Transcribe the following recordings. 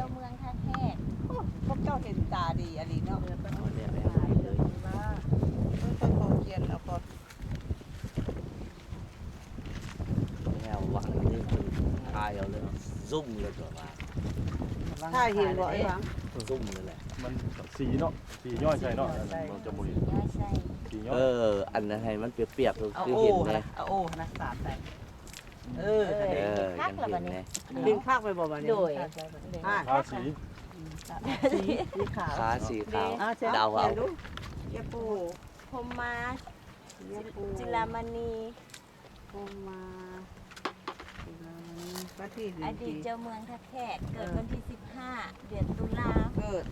จ้าเมืองท่าแขก พวกเจ้าเห็นตาดีอะไรเนาะ เดี๋ยวไปเอาเนี่ยไปหายเลยว่า ต้นโพเกียนแล้วก็ แนวหวังนี่คือทายเอาเลยซุ่มเลยตัวมา ถ้าเห็นบ่ไอ้หวัง ซุ่มเลยแหละ มันสีเนาะสีย่อยใช่เนาะมันจะบ่เห็น ย่อยใส่ สีย่อ เอย อันนั้นให้มันเปรียบๆ เอา คือ โอ้ เห็นไง นะเอาโอ้นะสามแต่เออ ยังเห็นไง ดึงข้างไปบ่บัดนี้ โดย ทาสี สีขาว ขาสีขาว เดา เดาเอา ดูยาปู พรหมา ยาปู จิรามณี พมมาประเทศ อดีตเจ้าเมืองท่าแขกเกิดวันที่ 15 เดือนตุลา เกิด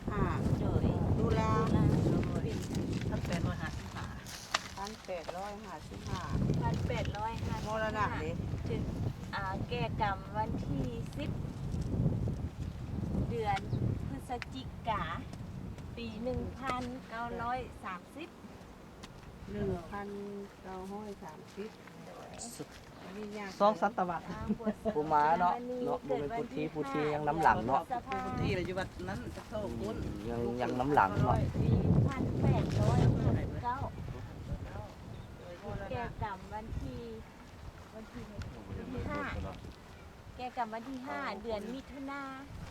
15 โดย ตุลา ทั้งเป็นว่าหาสิบา 1855 1855 มรณะเด้ ถึงแก่กรรมวันที่ 10 เดือนพฤศจิกา ปี 1930 อันนี้ยาก สองสัตวรรษ ปูม้าเนาะเนาะบ่เป็นพุทธีพุทธียังน้ำหลังเนาะ ที่เราอยู่วัดนั้นจะโทษคุณ ยังน้ำหลังเนาะ ปี1859แก่กรรมวันที่5แก่กรรมวันที่ 5 เดือนมิถุนา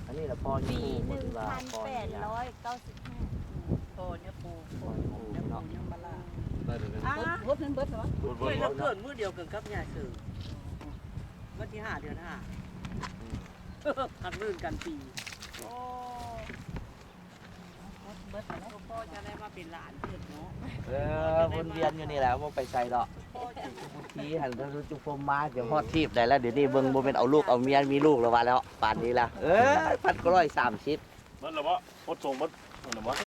อันนี้ละพ่อ ปี อยู่ที่ว่าพ่อเนี่ย 1895 โอ้เนี่ยปู พ่ออยู่เนาะ ยังมาลา ได้เลย อ่ะเบิดนั้นเบิดเหรอ เบิด เฮ้ยเรา เนาะ เกิดมื้อเดียวกันกับยายสื่อวันที่5 เดือน 5ขัดรื่นกันปีโอ้เบิดแล้วพ่อจะได้มาเป็นหลานเพิ่นเนาะ วนเวียนอยู่นี่แหละบ่ไปใส่ดอก พ่อจะ พุทธีหันก็จุพรมมาเดี๋ยวฮอดทีบได้แล้วเดี๋ยวนี้เบิ่งบ่เป็นเอาลูกเอาเมียมีลูกแล้วว่าแล้วป่านนี้ล่ะ1,930 มันละวะพดส่งมันละวะ